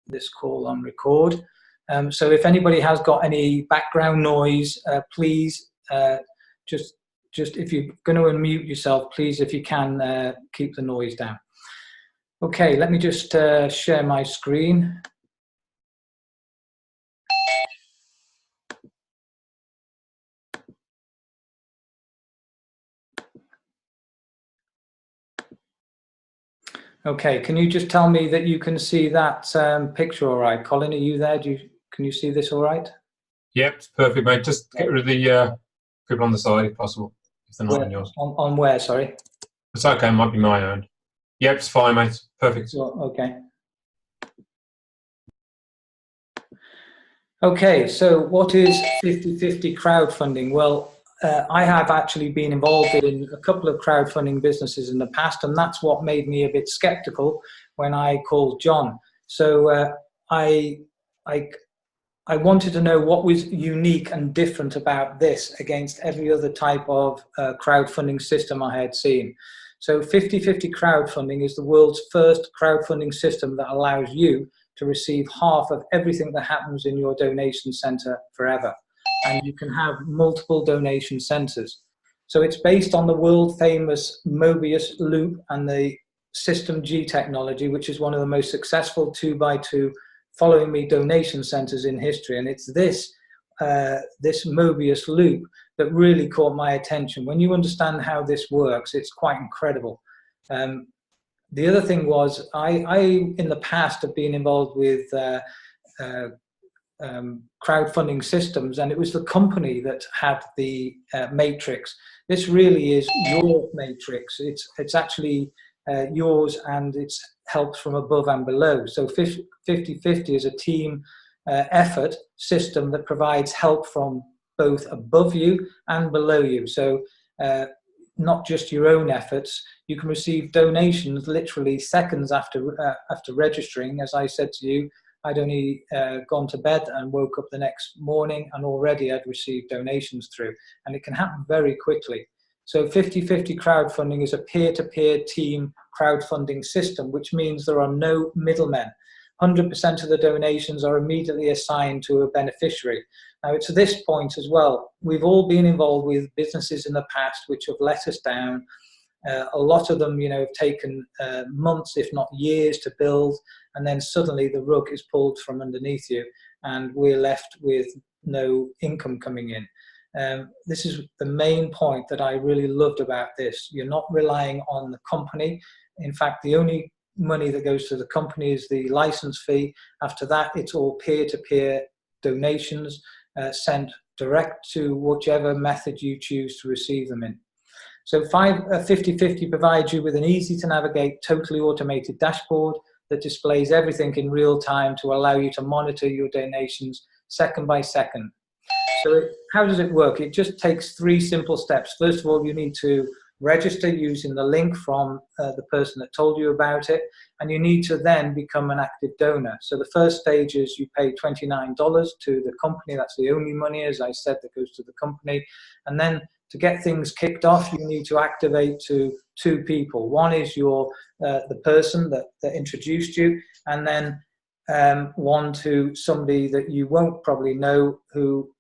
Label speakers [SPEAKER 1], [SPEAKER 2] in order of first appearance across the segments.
[SPEAKER 1] this call on record. So if anybody has got any background noise, please just if you're going to unmute yourself, please, if you can, keep the noise down. Okay, let me just share my screen. Okay, can you just tell me that you can see that picture all right? Colin, are you there? Can you see this all right?
[SPEAKER 2] Yep, it's perfect, mate. Just get rid of the people on the side if possible, if they're not on yours.
[SPEAKER 1] On where, sorry?
[SPEAKER 2] It's okay, it might be my own. Yep, it's fine, mate. Perfect.
[SPEAKER 1] Okay. Okay, so what is 50/50 crowdfunding? Well, I have actually been involved in a couple of crowdfunding businesses in the past, and that's what made me a bit skeptical when I called John. So I wanted to know what was unique and different about this against every other type of crowdfunding system I had seen. So 50/50 crowdfunding is the world's first crowdfunding system that allows you to receive half of everything that happens in your donation center forever. And you can have multiple donation centers. So it's based on the world famous Mobius loop and the System G technology, which is one of the most successful 2x2 following me donation centers in history. And it's this Mobius loop that really caught my attention. When you understand how this works, it's quite incredible. The other thing was, I in the past have been involved with crowdfunding systems, and it was the company that had the matrix. This really is your matrix. It's actually yours, and it's helped from above and below. So 50/50 is a team effort system that provides help from both above you and below you. So not just your own efforts. You can receive donations literally seconds after registering. As I said to you, I'd only gone to bed and woke up the next morning, and already I'd received donations through, and it can happen very quickly. So 50/50 crowdfunding is a peer-to-peer team crowdfunding system, which means there are no middlemen. 100% of the donations are immediately assigned to a beneficiary. Now, it's at this point as well, we've all been involved with businesses in the past which have let us down. A lot of them, have taken months, if not years, to build, and then suddenly the rug is pulled from underneath you, and we're left with no income coming in. This is the main point that I really loved about this. You're not relying on the company. In fact, the only money that goes to the company is the license fee. After that, it's all peer-to-peer donations sent direct to whichever method you choose to receive them in. So 50/50 provides you with an easy-to-navigate, totally automated dashboard that displays everything in real time to allow you to monitor your donations second by second. So how does it work? It just takes 3 simple steps. First of all, you need to register using the link from the person that told you about it, and you need to then become an active donor. So the first stage is you pay $29 to the company. That's the only money, as I said, that goes to the company. And then to get things kicked off, you need to activate to 2 people. One is the person that introduced you, and then one to somebody that you won't probably know, who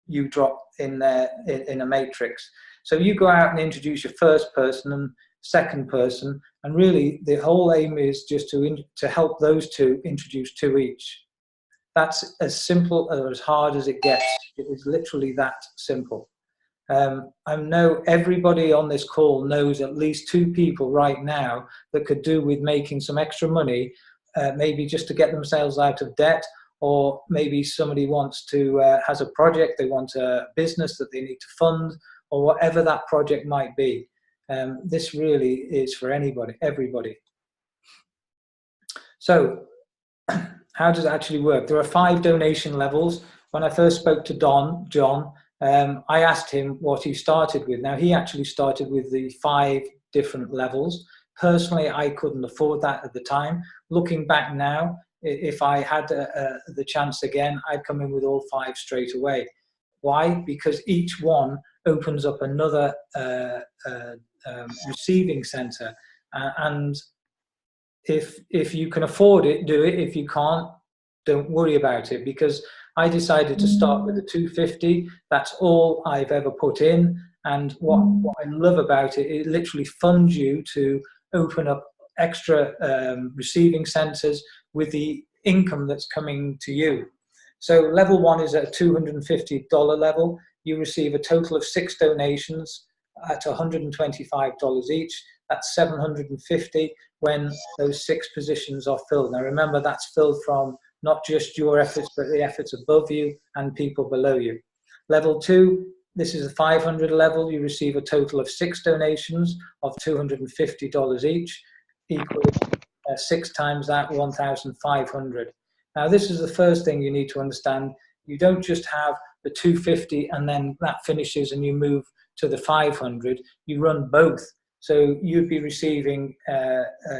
[SPEAKER 1] you drop in there in a matrix. So you go out and introduce your first person and second person, and really the whole aim is just to help those 2 introduce 2 each. That's as simple or as hard as it gets. It is literally that simple. I know everybody on this call knows at least 2 people right now that could do with making some extra money, maybe just to get themselves out of debt, or maybe somebody wants to has a project, they want a business that they need to fund, or whatever that project might be. This really is for everybody. So how does it actually work? There are 5 donation levels. When I first spoke to John, I asked him what he started with. Now, he actually started with the 5 different levels. Personally, I couldn't afford that at the time. Looking back now, if I had the chance again, I'd come in with all 5 straight away. Why? Because each one opens up another receiving center, and if you can afford it, do it. If you can't, don't worry about it, because I decided to start with the 250. That's all I've ever put in. And what I love about it, it literally funds you to open up extra receiving centers with the income that's coming to you. So level 1 is at a $250 level. You receive a total of 6 donations at $125 each. That's $750 when those 6 positions are filled. Now remember, that's filled from not just your efforts, but the efforts above you and people below you. Level 2, this is a 500 level. You receive a total of 6 donations of $250 each, equal 6 times that, 1,500. Now this is the first thing you need to understand. You don't just have the 250 and then that finishes and you move to the 500. You run both. So you'd be receiving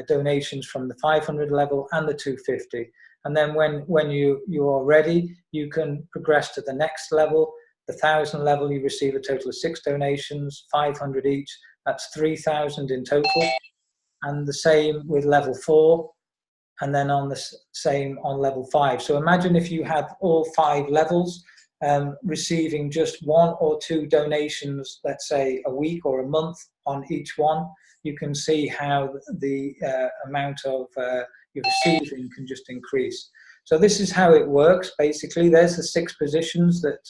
[SPEAKER 1] donations from the 500 level and the 250. And then when you are ready, you can progress to the next level. The 1,000 level, you receive a total of 6 donations, 500 each. That's 3,000 in total. And the same with level 4, and then on the same on level 5. So imagine if you had all 5 levels, receiving just 1 or 2 donations, let's say a week or a month on each one. You can see how the amount of you're receiving can just increase. So this is how it works. Basically, there's the 6 positions that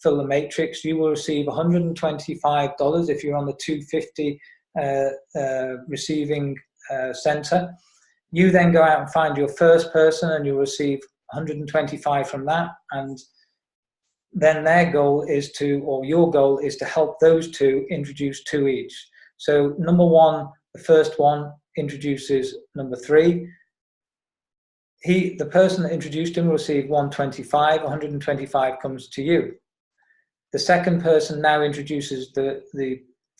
[SPEAKER 1] fill the matrix. You will receive $125 if you're on the 250 receiving center. You then go out and find your first person and you'll receive 125 from that, and then their goal is to, or your goal is to help those 2 introduce 2 each. So number 1, the first one introduces number 3. The person that introduced him will receive 125, 125 comes to you. The second person now introduces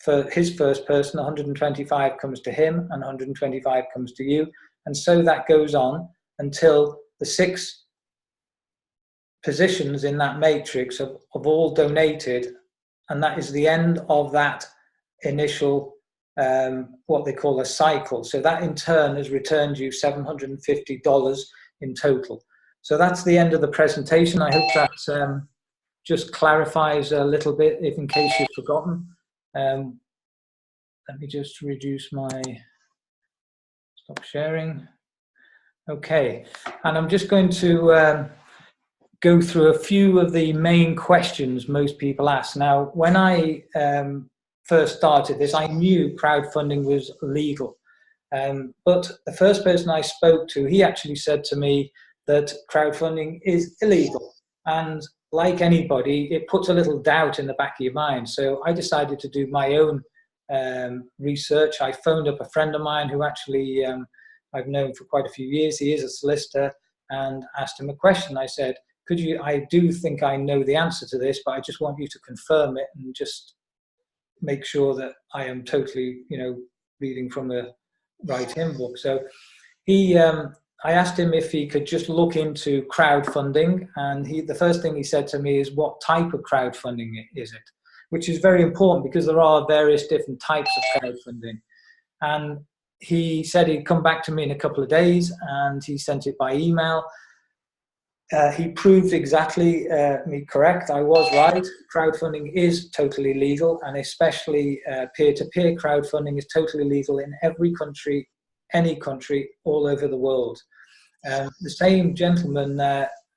[SPEAKER 1] for his first person, 125 comes to him and 125 comes to you. And so that goes on until the 6 positions in that matrix have all donated, and that is the end of that initial what they call a cycle. So that in turn has returned you $750 in total. So that's the end of the presentation. I hope that just clarifies a little bit, if in case you've forgotten. Let me just reduce my stop sharing. Okay, and I'm just going to go through a few of the main questions most people ask. Now, when I first started this, I knew crowdfunding was legal. But the first person I spoke to, he actually said to me that crowdfunding is illegal. And like anybody, it puts a little doubt in the back of your mind. So I decided to do my own research. I phoned up a friend of mine who actually I've known for quite a few years. He is a solicitor, and asked him a question. I said, I do think I know the answer to this, but I just want you to confirm it and just make sure that I am totally, reading from the right hymn book. So I asked him if he could just look into crowdfunding, and the first thing he said to me is, what type of crowdfunding is it? Which is very important, because there are various different types of crowdfunding. And he said he'd come back to me in a couple of days, and he sent it by email. He proved exactly me correct. I was right. Crowdfunding is totally legal, and especially peer-to-peer crowdfunding is totally legal in every country, any country, all over the world. The same gentleman,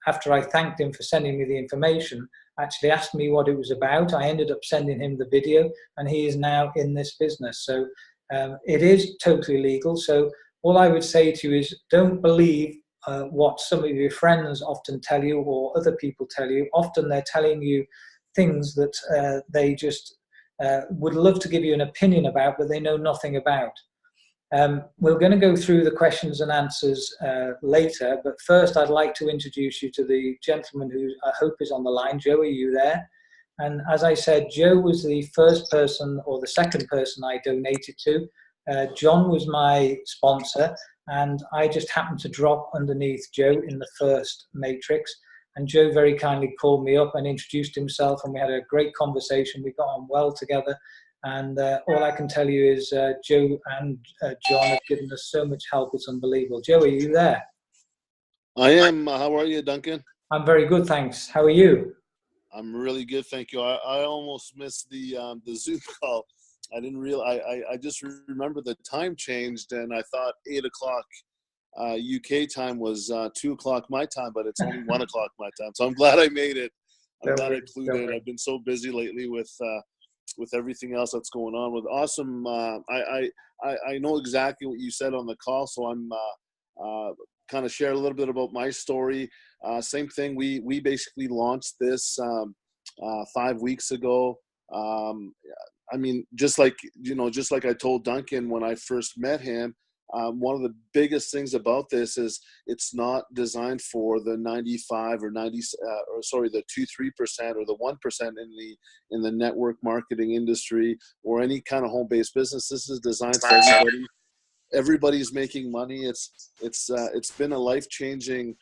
[SPEAKER 1] after I thanked him for sending me the information, actually asked me what it was about. I ended up sending him the video, and he is now in this business. So it is totally legal. So all I would say to you is, don't believe what some of your friends often tell you, or other people tell you. Often they're telling you things that they just would love to give you an opinion about, but they know nothing about. We're going to go through the questions and answers later, but first I'd like to introduce you to the gentleman who I hope is on the line. Joe, are you there? And as I said, Joe was the first person, or the second person I donated to. John was my sponsor, and I just happened to drop underneath Joe in the first matrix. And Joe very kindly called me up and introduced himself, and we had a great conversation. We got on well together, And all I can tell you is Joe and John have given us so much help. It's unbelievable. Joe, are you there?
[SPEAKER 3] I am. How are you, Duncan?
[SPEAKER 1] I'm very good, thanks. How are you?
[SPEAKER 3] I'm really good, thank you. I almost missed the Zoom call. I didn't realize. I just remember the time changed, and I thought 8 o'clock UK time was 2 o'clock my time, but it's only 1 o'clock my time. So I'm glad I made it. I'm glad I included it. I've been so busy lately with everything else that's going on. With awesome, I know exactly what you said on the call, so I'm kind of share a little bit about my story. Same thing. We basically launched this 5 weeks ago. I mean, just like I told Duncan when I first met him, one of the biggest things about this is it's not designed for the 95 or 90 or sorry, the 2-3% or the 1% in the network marketing industry or any kind of home-based business. This is designed for everybody. Everybody's making money. It's been a life-changing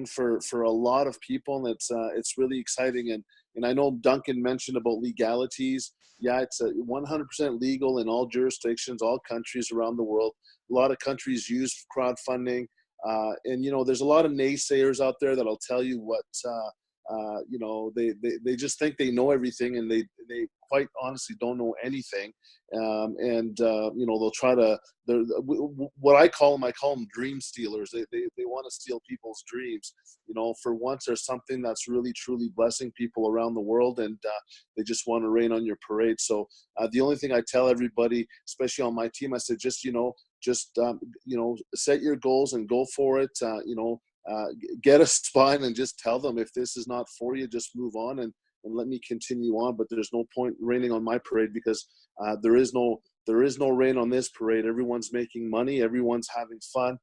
[SPEAKER 3] for a lot of people, and it's really exciting. And I know Duncan mentioned about legalities. Yeah, it's 100% legal in all jurisdictions, all countries around the world. A lot of countries use crowdfunding, and there's a lot of naysayers out there that'll tell you what they just think they know everything, and they quite honestly don't know anything. They'll try to, what I call them dream stealers. They want to steal people's dreams. For once there's something that's really truly blessing people around the world, and they just want to rain on your parade. So the only thing I tell everybody, especially on my team, I said just set your goals and go for it. Get a spine and just tell them if this is not for you, just move on and let me continue on. But there's no point raining on my parade, because there is no rain on this parade. Everyone's making money. Everyone's having fun.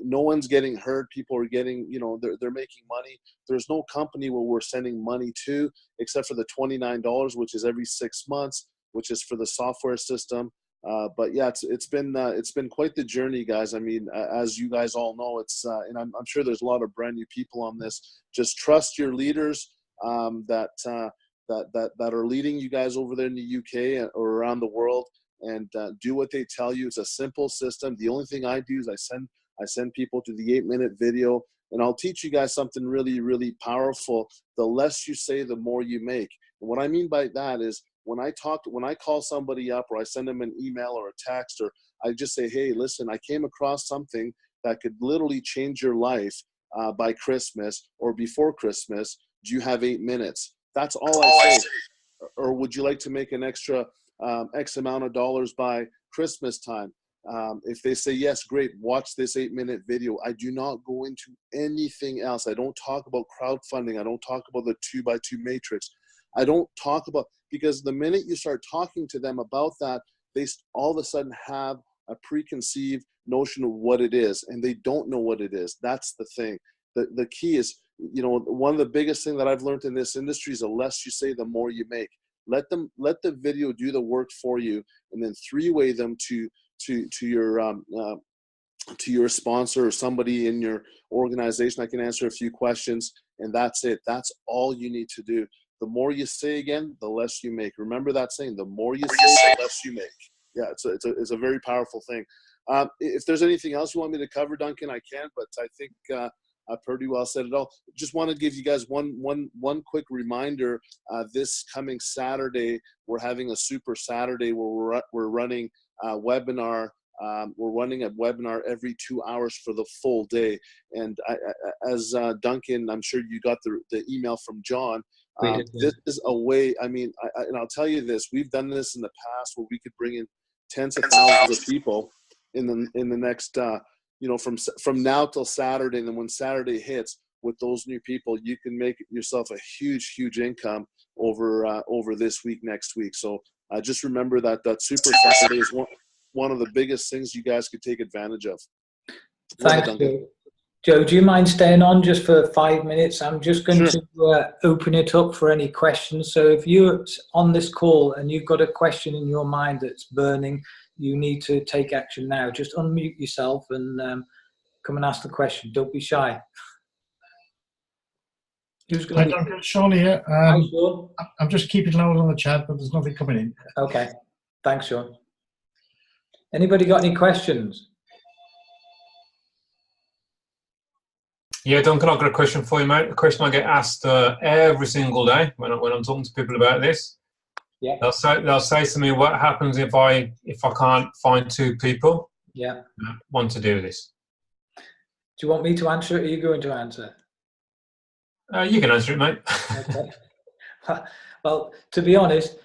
[SPEAKER 3] No one's getting hurt. People are getting, they're making money. There's no company where we're sending money to, except for the $29, which is every 6 months, which is for the software system. But yeah, it's been quite the journey, guys. I mean, as you guys all know, and I'm sure there's a lot of brand new people on this. Just trust your leaders that are leading you guys over there in the UK or around the world, and do what they tell you. It's a simple system. The only thing I do is I send people to the 8-minute video, and I'll teach you guys something really, really powerful. The less you say, the more you make. And what I mean by that is, when I call somebody up, or I send them an email or a text, or I just say, hey, listen, I came across something that could literally change your life by Christmas or before Christmas. Do you have 8 minutes? That's all I say. Or would you like to make an extra X amount of dollars by Christmas time? If they say yes, great, watch this 8-minute video. I do not go into anything else. I don't talk about crowdfunding. I don't talk about the 2x2 matrix. I don't talk about, because the minute you start talking to them about that, they all of a sudden have a preconceived notion of what it is, and they don't know what it is. That's the thing. The key is, one of the biggest things that I've learned in this industry is the less you say, the more you make. Let the video do the work for you, and then three-way them to your sponsor or somebody in your organization. I can answer a few questions, and that's it. That's all you need to do. The more you say, again, the less you make. Remember that saying, the more you say, the less you make. Yeah, it's a very powerful thing. If there's anything else you want me to cover, Duncan, I can, but I think I pretty well said it all. Just want to give you guys one quick reminder. This coming Saturday, we're having a super Saturday where we're running a webinar. We're running a webinar every 2 hours for the full day. And as Duncan, I'm sure you got the email from John. This is a way, and I'll tell you this, we've done this in the past where we could bring in tens of thousands of people in the next, from now till Saturday. And then when Saturday hits, with those new people, you can make yourself a huge, huge income over this week, next week. So just remember that Super Saturday is one of the biggest things you guys could take advantage of.
[SPEAKER 1] Thanks, Joe. Joe, do you mind staying on just for 5 minutes? I'm just going to open it up for any questions. So if you're on this call and you've got a question in your mind that's burning, you need to take action now. Just unmute yourself and come and ask the question. Don't be shy. Who's
[SPEAKER 4] I
[SPEAKER 1] going to
[SPEAKER 4] don't get Sean here.
[SPEAKER 1] Hi, Sean.
[SPEAKER 4] I'm just keeping an eye on the chat, but there's nothing coming in.
[SPEAKER 1] Okay. Thanks, Sean. Anybody got any questions?
[SPEAKER 2] Yeah, Duncan, I've got a question for you, mate. A question I get asked every single day when I'm talking to people about this.
[SPEAKER 1] Yeah.
[SPEAKER 2] They'll say to me, "What happens if I can't find two people
[SPEAKER 1] Yeah.
[SPEAKER 2] that want to do this?"
[SPEAKER 1] Do you want me to answer it, or are you going to answer?
[SPEAKER 2] You can answer it, mate.
[SPEAKER 1] Okay. Well, to be honest,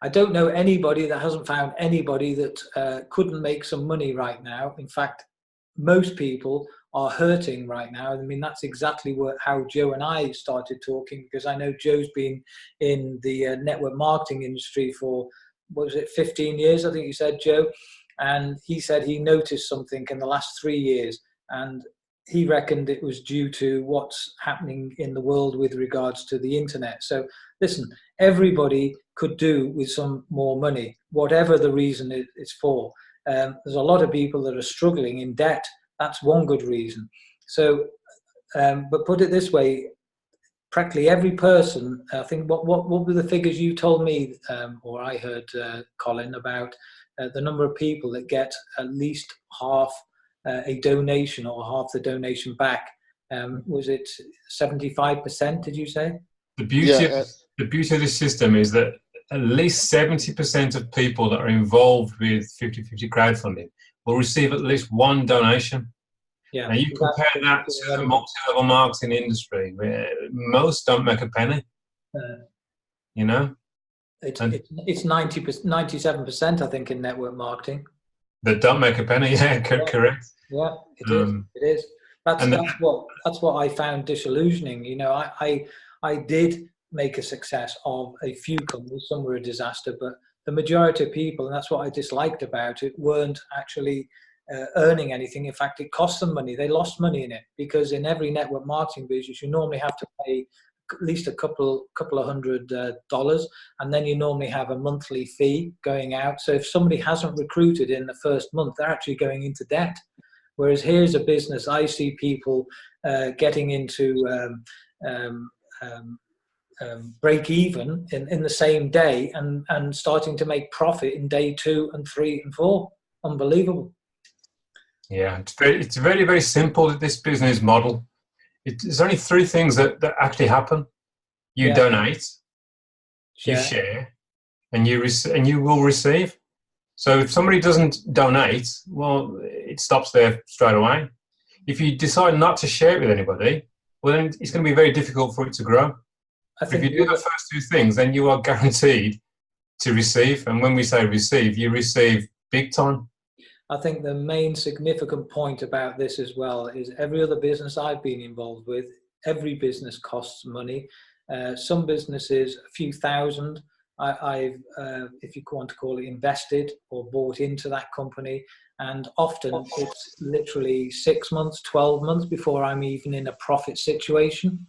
[SPEAKER 1] I don't know anybody that hasn't found anybody that couldn't make some money right now. In fact, most people are hurting right now. I mean, that's exactly how Joe and I started talking, because I know Joe's been in the network marketing industry for, what was it, 15 years, I think you said, Joe? And he said he noticed something in the last 3 years, and he reckoned it was due to what's happening in the world with regards to the internet. So listen, everybody could do with some more money, whatever the reason it's for. There's a lot of people that are struggling in debt. That's one good reason. So, but put it this way, practically every person, I think, what were the figures you told me, or I heard, Colin, about the number of people that get at least half a donation or half the donation back? Was it 75%, did you say?
[SPEAKER 2] The beauty of this system is that at least 70% of people that are involved with 50/50 crowdfunding will receive at least one donation.
[SPEAKER 1] Yeah.
[SPEAKER 2] Now you compare that to the multi-level marketing industry, where most don't make a penny. You know,
[SPEAKER 1] it's 90%, 97%, I think, in network marketing.
[SPEAKER 2] That don't make a penny. Yeah, correct.
[SPEAKER 1] Yeah, it is. It is. That's what I found disillusioning. You know, I did make a success of a few companies. Some were a disaster, but the majority of people, and that's what I disliked about it, weren't actually earning anything. In fact, it cost them money. They lost money in it, because in every network marketing business, you normally have to pay at least a couple of $100, and then you normally have a monthly fee going out. So if somebody hasn't recruited in the first month, they're actually going into debt. Whereas here's a business, I see people getting into break even in the same day, and starting to make profit in day 2 and 3 and 4. Unbelievable. Yeah,
[SPEAKER 2] it's very, very simple, this business model. There's only 3 things that actually happen. You donate, you share, and you will receive. So if somebody doesn't donate, well, it stops there straight away. If you decide not to share it with anybody, well, then it's going to be very difficult for it to grow. If you do the first 2 things, then you are guaranteed to receive. And when we say receive, you receive big time.
[SPEAKER 1] I think the main significant point about this as well is every other business I've been involved with, every business costs money. Some businesses, a few thousand. I've, if you want to call it, invested or bought into that company. And often it's literally 6 months, 12 months before I'm even in a profit situation.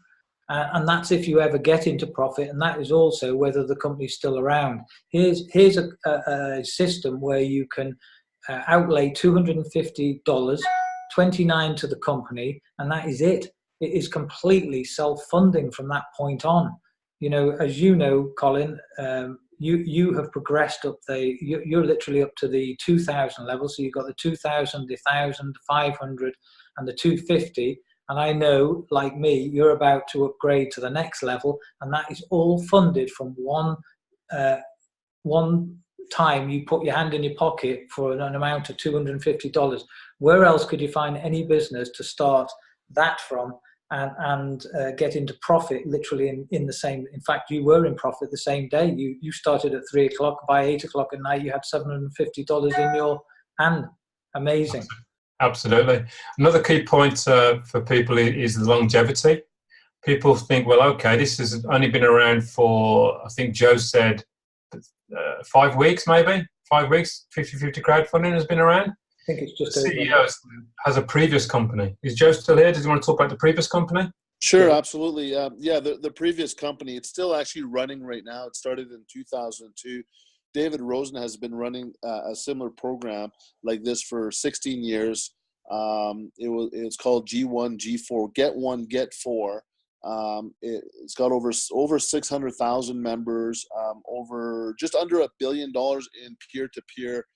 [SPEAKER 1] And that's if you ever get into profit. And that is also whether the company's still around. Here's a system where you can outlay $250, $29 to the company, and that is it. It is completely self-funding from that point on. You know, as you know, Colin, you have progressed up you're literally up to the 2,000 level. So you've got the 2,000, the 1,000, the 500, and the 250. And I know, like me, you're about to upgrade to the next level, and that is all funded from one time you put your hand in your pocket for an amount of $250. Where else could you find any business to start that from and get into profit literally in the same? In fact, you were in profit the same day. You started at 3 o'clock. By 8 o'clock at night, you had $750 in your hand. Amazing.
[SPEAKER 2] Absolutely. Another key point for people is the longevity. People think, well, okay, this has only been around for, I think Joe said, 5 weeks, maybe 5 weeks. 50/50 crowdfunding has been around.
[SPEAKER 1] I think it's just
[SPEAKER 2] the CEO has a previous company. Is Joe still here? Did you want to talk about the previous company?
[SPEAKER 3] Sure, absolutely. The previous company, it's still actually running right now. It started in 2002. David Rosen has been running a similar program like this for 16 years. It's called G1 G4. Get one, get four. It's got over 600,000 members. Over just under $1 billion in peer-to-peer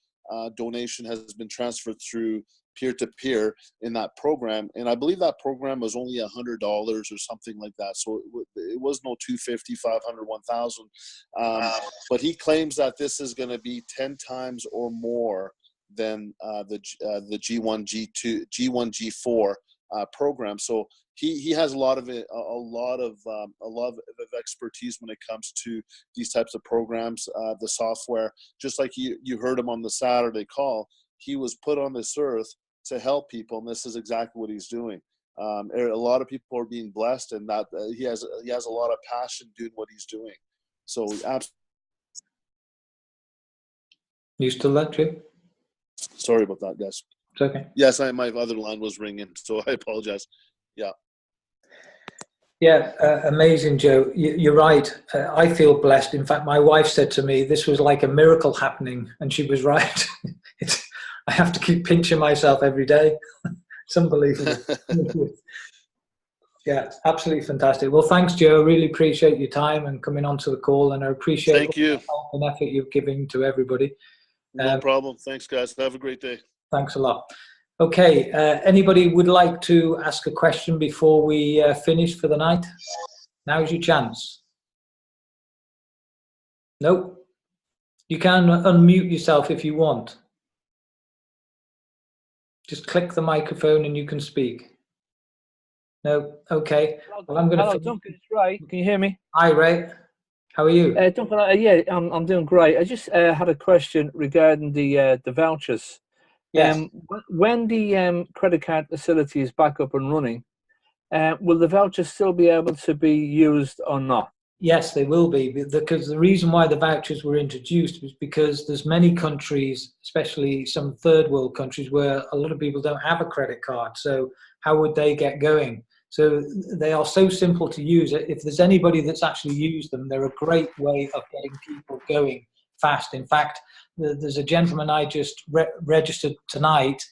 [SPEAKER 3] donation has been transferred through peer-to-peer in that program, and I believe that program was only $100 or something like that. So it was no 250, 500, 1,000. But he claims that this is going to be 10 times or more than the G1 G2 G1 G4 program. So he has a lot of expertise when it comes to these types of programs. The software, just like you heard him on the Saturday call, he was put on this earth to help people, and this is exactly what he's doing. A lot of people are being blessed, and that he has a lot of passion doing what he's doing. So absolutely.
[SPEAKER 1] You still there, Jim?
[SPEAKER 3] Sorry about that, guys.
[SPEAKER 1] It's okay.
[SPEAKER 3] Yes, my other line was ringing, so I apologize. Yeah.
[SPEAKER 1] Yeah, amazing, Joe. You're right. I feel blessed. In fact, my wife said to me, this was like a miracle happening, and she was right. I have to keep pinching myself every day. It's unbelievable. Yeah, absolutely fantastic. Well, thanks, Joe. Really appreciate your time and coming onto the call, and I appreciate the help and effort you've given to everybody.
[SPEAKER 3] No problem. Thanks, guys. Have a great day.
[SPEAKER 1] Thanks a lot. Okay, anybody would like to ask a question before we finish for the night? Now's your chance. Nope. You can unmute yourself if you want. Just click the microphone and you can speak. No? Okay.
[SPEAKER 5] Well, hello, Duncan. It's Ray. Can you hear me?
[SPEAKER 1] Hi, Ray. How are you?
[SPEAKER 5] Duncan, yeah, I'm doing great. I just had a question regarding the vouchers.
[SPEAKER 1] Yes.
[SPEAKER 5] When the credit card facility is back up and running, will the vouchers still be able to be used or not?
[SPEAKER 1] Yes, they will be, because the reason why the vouchers were introduced was because there's many countries, especially some third world countries, where a lot of people don't have a credit card. So how would they get going? So they are so simple to use. If there's anybody that's actually used them, they're a great way of getting people going fast. In fact, there's a gentleman I just registered tonight.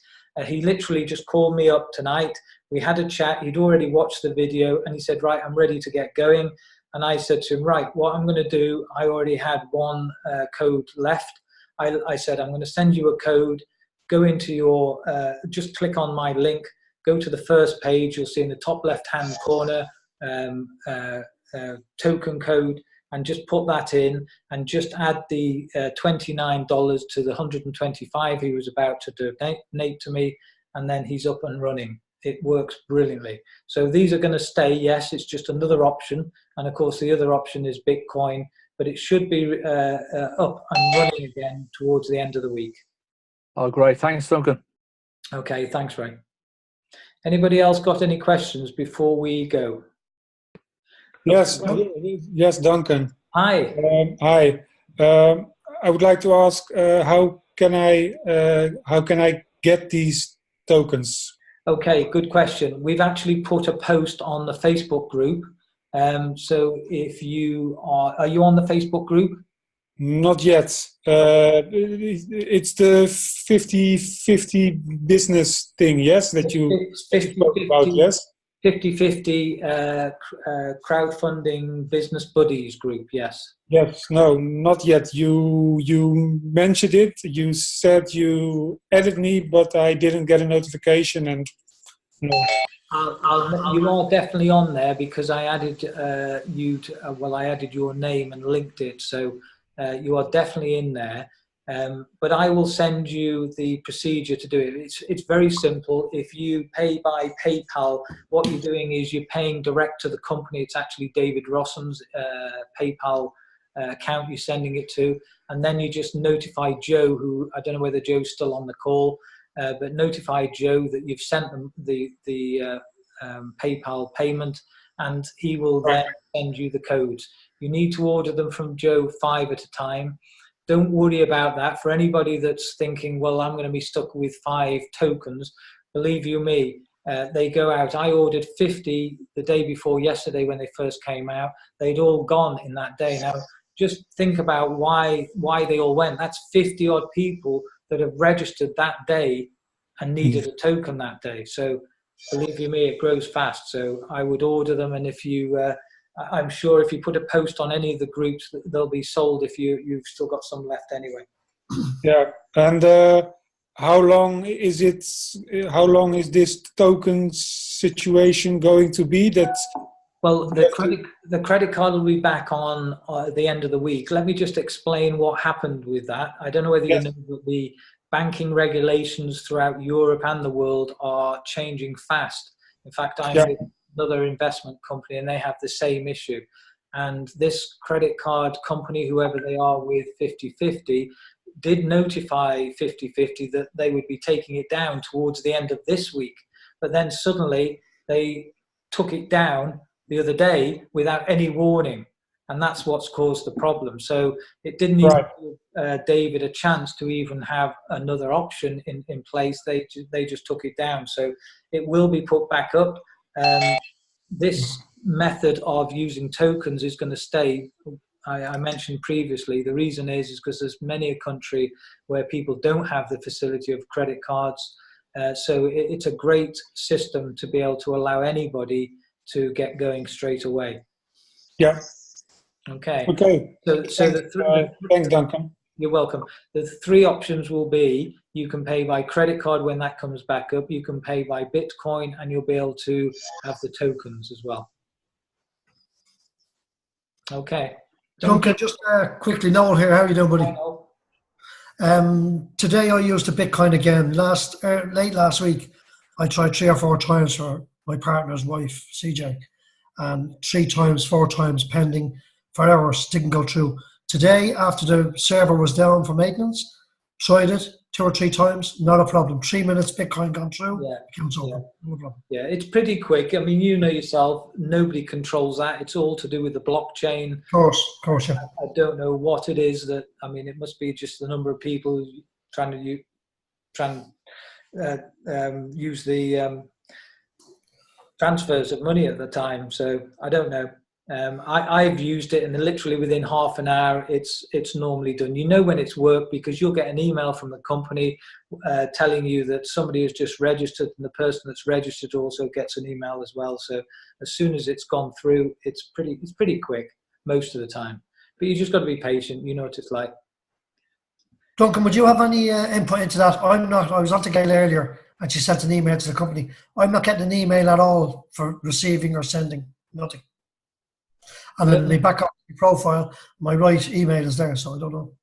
[SPEAKER 1] He literally just called me up tonight. We had a chat. He'd already watched the video, and he said, right, I'm ready to get going. And I said to him, right, what I'm going to do, I already had one code left. I said, I'm going to send you a code. Go into your, just click on my link. Go to the first page. You'll see in the top left-hand corner, token code, and just put that in and just add the $29 to the $125 he was about to donate to me, and then he's up and running. It works brilliantly. So these are going to stay. Yes, it's just another option. And of course, the other option is Bitcoin, but it should be up and running again towards the end of the week.
[SPEAKER 5] Oh, great. Thanks, Duncan.
[SPEAKER 1] Okay, thanks, Ray. Anybody else got any questions before we go?
[SPEAKER 6] Yes, yes, Duncan.
[SPEAKER 1] Hi.
[SPEAKER 6] Hi. I would like to ask, how can I get these tokens?
[SPEAKER 1] Okay, good question. We've actually put a post on the Facebook group. So if you are you on the Facebook group?
[SPEAKER 6] Not yet. It's the 50-50 business thing, yes, that you spoke about, yes?
[SPEAKER 1] 50-50 crowdfunding business buddies group, yes.
[SPEAKER 6] Yes, no, not yet. You mentioned it. You said you added me, but I didn't get a notification, and no.
[SPEAKER 1] You are definitely on there because I added you to, well, I added your name and linked it, so you are definitely in there. But I will send you the procedure to do it. It's very simple. If you pay by PayPal, what you're doing is you're paying direct to the company. It's actually David Rossum's PayPal account you're sending it to, and then you just notify Joe, who I don't know whether Joe's still on the call, but notify Joe that you've sent them the PayPal payment, and he will then send you the codes. You need to order them from Joe 5 at a time. Don't worry about that. For anybody that's thinking, well, I'm going to be stuck with 5 tokens, believe you me, they go out. I ordered 50 the day before yesterday when they first came out. They'd all gone in that day. Now, just think about why they all went. That's 50 odd people that have registered that day and needed a token that day. So believe you me, it grows fast. So I would order them, and if you, I'm sure if you put a post on any of the groups, they'll be sold if you've still got some left anyway.
[SPEAKER 6] Yeah, and how long is it? How long is this token situation going to be?
[SPEAKER 1] Well, the credit card will be back on at the end of the week. Let me just explain what happened with that. I don't know whether you know that the banking regulations throughout Europe and the world are changing fast. In fact, I'm with another investment company, and they have the same issue. And this credit card company, whoever they are with 50/50, did notify 50/50 that they would be taking it down towards the end of this week. But then suddenly they took it down the other day without any warning. And that's what's caused the problem. So it didn't even give David a chance to even have another option in place. They just took it down. So it will be put back up. This method of using tokens is going to stay. I mentioned previously, the reason is because there's many a country where people don't have the facility of credit cards. So it's a great system to be able to allow anybody to get going straight away.
[SPEAKER 6] Yeah.
[SPEAKER 1] Okay.
[SPEAKER 6] So thanks, Duncan.
[SPEAKER 1] You're welcome. The three options will be: you can pay by credit card when that comes back up, you can pay by Bitcoin, and you'll be able to have the tokens as well. Okay.
[SPEAKER 7] Duncan, just quickly, Noel here. How are you doing, buddy? Today I used the Bitcoin again. Late last week, I tried 3 or 4 times for my partner's wife, CJ, and 3 times, 4 times pending for hours, didn't go through. Today, after the server was down for maintenance, tried it 2 or 3 times, not a problem. 3 minutes, Bitcoin gone through, accounts over, no problem.
[SPEAKER 1] Yeah, it's pretty quick. I mean, you know yourself, nobody controls that. It's all to do with the blockchain.
[SPEAKER 7] Of course, yeah.
[SPEAKER 1] I don't know what it is that, I mean, it must be just the number of people trying to use the transfers of money at the time. So I don't know. I've used it, and literally within half an hour, it's normally done. You know when it's worked because you'll get an email from the company telling you that somebody has just registered, and the person that's registered also gets an email as well. So as soon as it's gone through, it's pretty quick most of the time. But you just got to be patient. You know what it's like.
[SPEAKER 7] Duncan, would you have any input into that? I'm not. I was on to Gail earlier, and she sent an email to the company. I'm not getting an email at all for receiving or sending. Nothing. And then my backup profile, my right email is there, so I don't know.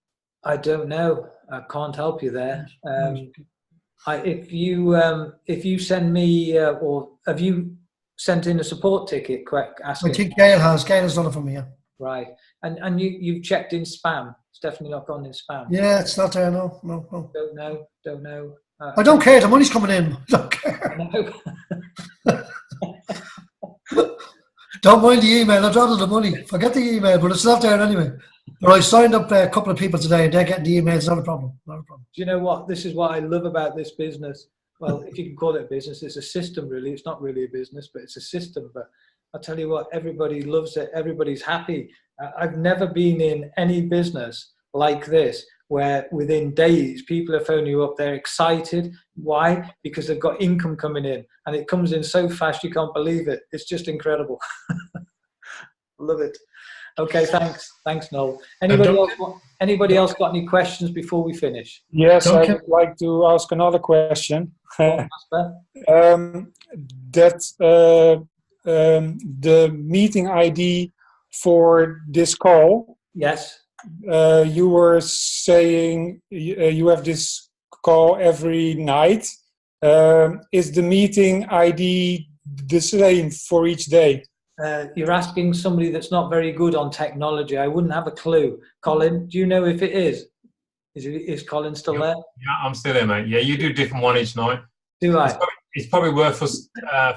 [SPEAKER 1] I don't know. I can't help you there. If you send me, or have you sent in a support ticket? Asking.
[SPEAKER 7] I think Gail has. Gail has done it for me. Yeah.
[SPEAKER 1] Right, and you've checked in spam. It's definitely not gone in spam.
[SPEAKER 7] Yeah, it's not there. No.
[SPEAKER 1] Don't know.
[SPEAKER 7] I don't care. The money's coming in. I don't care.
[SPEAKER 1] I know.
[SPEAKER 7] Don't mind the email. I'd rather the money. Forget the email, but it's not there anyway. But I signed up a couple of people today, and they're getting the emails. Not a problem. Not a problem.
[SPEAKER 1] Do you know what? This is what I love about this business. Well, if you can call it a business, it's a system, really. It's not really a business, but it's a system. But I'll tell you what, everybody loves it. Everybody's happy. I've never been in any business like this where within days people are phoning you up. They're excited. Why? Because they've got income coming in, and it comes in so fast you can't believe it. It's just incredible. Love it. Okay, thanks, Noel. Anybody else got any questions before we finish?
[SPEAKER 6] Yes, I would like to ask another question. The meeting ID for this call.
[SPEAKER 1] Yes.
[SPEAKER 6] You were saying you have this call every night. Is the meeting ID the same for each day?
[SPEAKER 1] You're asking somebody that's not very good on technology. I wouldn't have a clue. Colin, do you know if it is? Is Colin still there?
[SPEAKER 2] Yeah, I'm still there, mate. Yeah, you do different one each night.
[SPEAKER 1] Do I?
[SPEAKER 2] It's probably worth us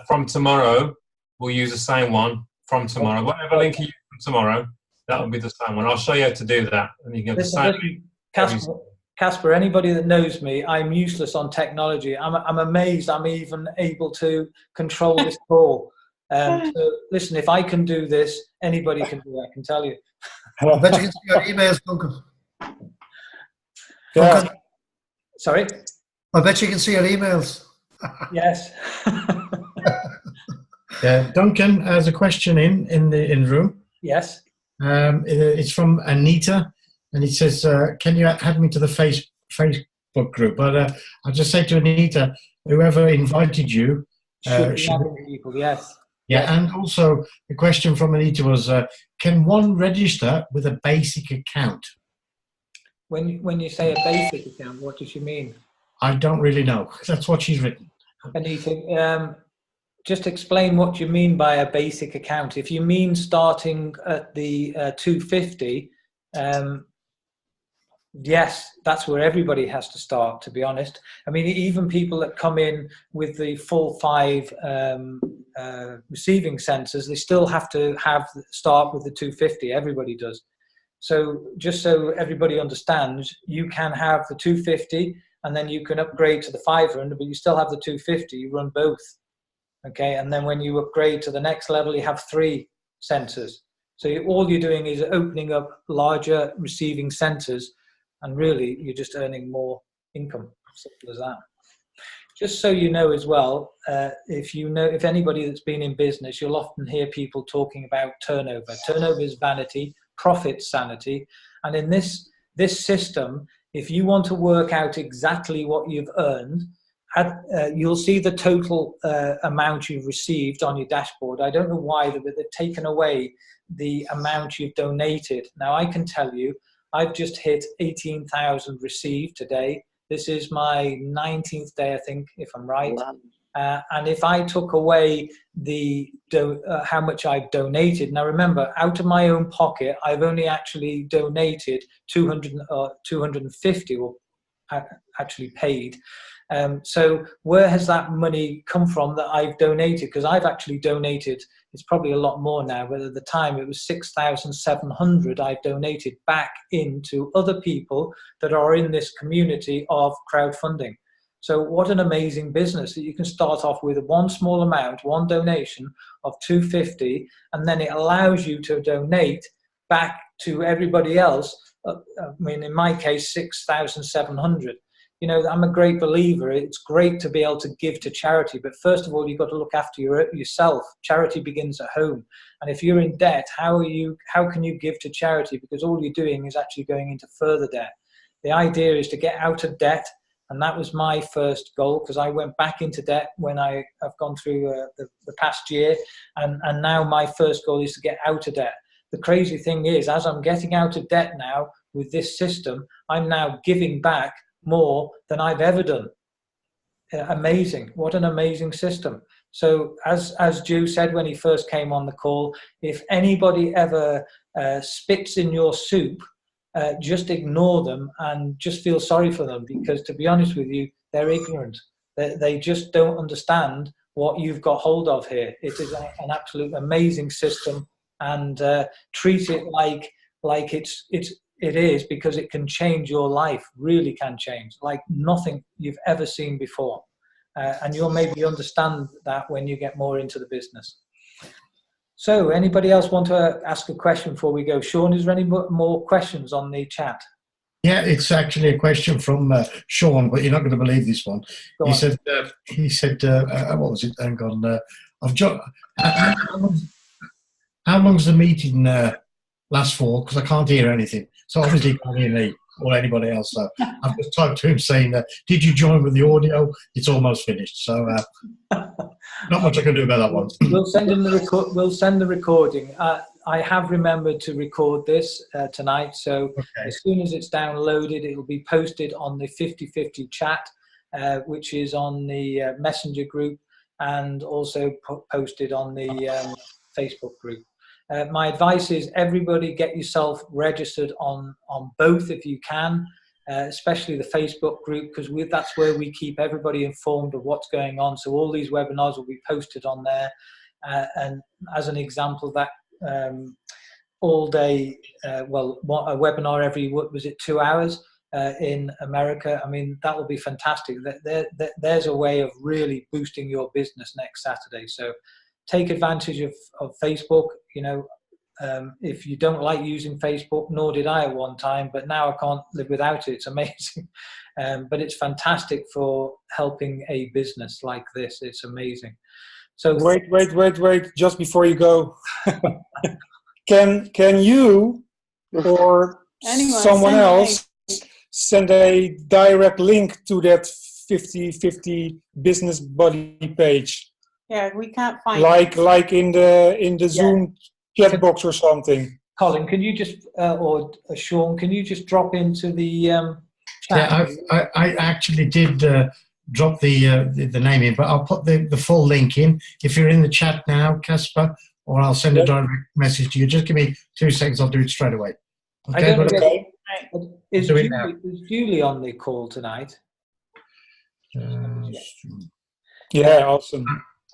[SPEAKER 2] from tomorrow. We'll use the same one from tomorrow. Whatever link you use from tomorrow, that will be the same one. I'll show you how to do that. And you can have the same.
[SPEAKER 1] Casper, anybody that knows me, I'm useless on technology. I'm amazed I'm even able to control this call. So listen, if I can do this, anybody can do it, I can tell you.
[SPEAKER 7] I bet you can see your emails, Duncan.
[SPEAKER 1] Yeah. Sorry?
[SPEAKER 7] I bet you can see your emails.
[SPEAKER 1] Yes.
[SPEAKER 4] Duncan has a question in the room.
[SPEAKER 1] Yes.
[SPEAKER 4] It's from Anita, and it says, "Can you add me to the Facebook group?" But I'll just say to Anita, whoever invited you
[SPEAKER 1] Should be having people, yes.
[SPEAKER 4] Yeah,
[SPEAKER 1] Yes.
[SPEAKER 4] and also the question from Anita was, can one register with a basic account?
[SPEAKER 1] When you say a basic account, what does she mean?
[SPEAKER 4] I don't really know. That's what she's written.
[SPEAKER 1] Anita, just explain what you mean by a basic account. If you mean starting at the 250, yes, that's where everybody has to start, to be honest. I mean, even people that come in with the full 5 receiving centers, they still have to start with the 250. Everybody does. So just so everybody understands, you can have the 250 and then you can upgrade to the 500, but you still have the 250. You run both. Okay, and then when you upgrade to the next level, you have 3 centers. So all you're doing is opening up larger receiving centers, and really you're just earning more income. Simple as that. Just so you know as well, if anybody that's been in business, you'll often hear people talking about turnover. Turnover is vanity, profit's sanity, and in this system, if you want to work out exactly what you've earned, you'll see the total amount you've received on your dashboard. I don't know why, but they've taken away the amount you've donated. Now, I can tell you, I've just hit 18,000 received today. This is my 19th day, I think, if I'm right.
[SPEAKER 5] Wow.
[SPEAKER 1] And if I took away how much I've donated, now remember, out of my own pocket, I've only actually donated 250, or actually paid. So where has that money come from that I've donated? Because I've actually donated, it's probably a lot more now, but at the time it was 6,700 I've donated back into other people that are in this community of crowdfunding. So what an amazing business that you can start off with one small amount, one donation of 250, and then it allows you to donate back to everybody else. I mean, in my case, 6,700. You know, I'm a great believer. It's great to be able to give to charity, but first of all, you've got to look after yourself. Charity begins at home. And if you're in debt, how can you give to charity? Because all you're doing is actually going into further debt. The idea is to get out of debt. And that was my first goal, because I went back into debt when I have gone through the past year. And now my first goal is to get out of debt. The crazy thing is, as I'm getting out of debt now with this system, I'm now giving back more than I've ever done. Amazing. What an amazing system. So as Joe said when he first came on the call, if anybody ever spits in your soup, just ignore them and just feel sorry for them, because to be honest with you, they're ignorant. They just don't understand what you've got hold of here. It is an absolute amazing system, and treat it like it is, because it can change your life, really can change, like nothing you've ever seen before. And you'll maybe understand that when you get more into the business. So anybody else want to ask a question before we go? Sean, is there any more questions on the chat?
[SPEAKER 4] Yeah, it's actually a question from Sean, but you're not going to believe this one. He said, what was it? Hang on. How long's the meeting last for? Because I can't hear anything. So obviously you can't hear me or anybody else. So I've just typed to him saying, did you join with the audio? It's almost finished. So not much I can do about that one.
[SPEAKER 1] We'll send him we'll send the recording. I have remembered to record this tonight. So As soon as it's downloaded, it will be posted on the 50/50 chat, which is on the Messenger group, and also posted on the Facebook group. My advice is everybody get yourself registered on both if you can, especially the Facebook group, because that's where we keep everybody informed of what's going on. So all these webinars will be posted on there. And as an example, that all day, a webinar every, 2 hours in America. I mean, that will be fantastic. There's a way of really boosting your business next Saturday. So take advantage of Facebook. You know, if you don't like using Facebook, nor did I at one time, but now I can't live without it. It's amazing. but it's fantastic for helping a business like this. It's amazing. So
[SPEAKER 6] wait! Just before you go, can you or someone else send a direct link to that 50/50 business buddy page?
[SPEAKER 8] Yeah, we can't find
[SPEAKER 6] like in the Zoom chat box or something.
[SPEAKER 1] Colin, can you just or Sean, can you just drop into the chat?
[SPEAKER 4] Yeah, I actually did drop the name in, but I'll put the full link in. If you're in the chat now, Casper, or I'll send a direct message to you. Just give me 2 seconds, I'll do it straight away. Okay,
[SPEAKER 1] Is Julie on the call tonight?
[SPEAKER 6] Yeah, awesome.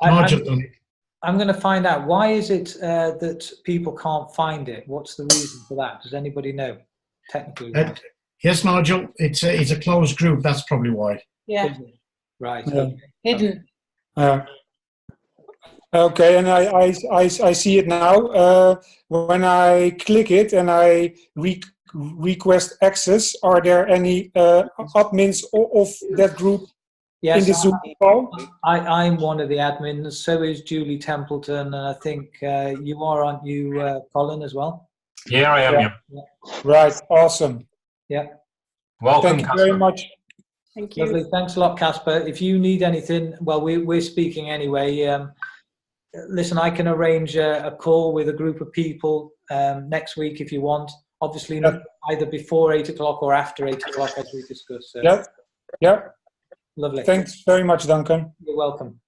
[SPEAKER 1] I'm going to find out, why is it that people can't find it? What's the reason for that? Does anybody know technically?
[SPEAKER 4] Yes, Nigel, it's a closed group. That's probably why.
[SPEAKER 8] Yeah.
[SPEAKER 1] Right.
[SPEAKER 6] Yeah.
[SPEAKER 8] Hidden.
[SPEAKER 6] Okay, and I see it now. When I click it and I request access, are there any admins of that group?
[SPEAKER 1] Yes,
[SPEAKER 6] in the Zoom call?
[SPEAKER 1] I'm one of the admins. So is Julie Templeton, and I think you are, aren't you, Colin, as well?
[SPEAKER 2] Yeah, I am. Yeah.
[SPEAKER 6] Right. Awesome.
[SPEAKER 1] Yeah.
[SPEAKER 2] Welcome.
[SPEAKER 6] Thank you very much.
[SPEAKER 8] Thank you.
[SPEAKER 1] Lovely. Thanks a lot, Casper. If you need anything, well, we're speaking anyway. Listen, I can arrange a call with a group of people next week if you want. Obviously, either before 8 o'clock or after 8 o'clock, as we discussed. So.
[SPEAKER 6] Yeah. Yeah.
[SPEAKER 1] Lovely.
[SPEAKER 6] Thanks very much, Duncan.
[SPEAKER 1] You're welcome.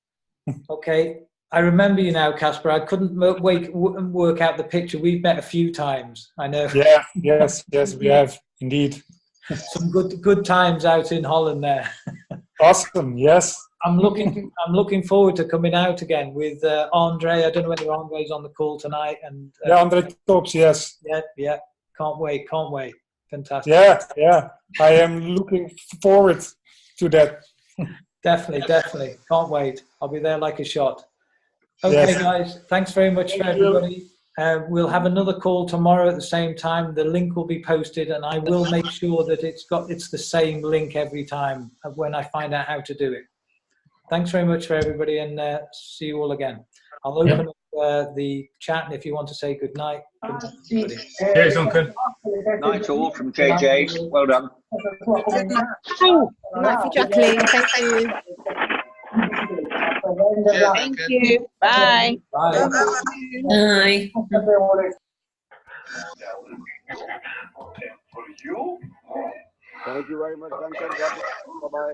[SPEAKER 1] Okay. I remember you now, Casper. I couldn't work out the picture. We've met a few times. I know.
[SPEAKER 6] Yeah. Yes, we have indeed.
[SPEAKER 1] Some good times out in Holland there.
[SPEAKER 6] Awesome. Yes.
[SPEAKER 1] I'm looking forward to coming out again with Andre. I don't know whether Andre's on the call tonight. And
[SPEAKER 6] Andre talks. Yes.
[SPEAKER 1] Yeah. Can't wait. Fantastic.
[SPEAKER 6] Yeah. I am looking forward to that.
[SPEAKER 1] Definitely. Can't wait. I'll be there like a shot. Okay, guys. Thanks very much for everybody. We'll have another call tomorrow at the same time. The link will be posted, and I will make sure that it's the same link every time when I find out how to do it. Thanks very much for everybody, and see you all again. I'll open up the chat, and if you want to say good night.
[SPEAKER 2] Cheers, Duncan.
[SPEAKER 9] Night all from JJ. Well done.
[SPEAKER 10] Good night for Jacqueline. Thank you.
[SPEAKER 8] Thank you. Bye.
[SPEAKER 10] Bye.
[SPEAKER 6] Thank you very much, Duncan. Bye-bye.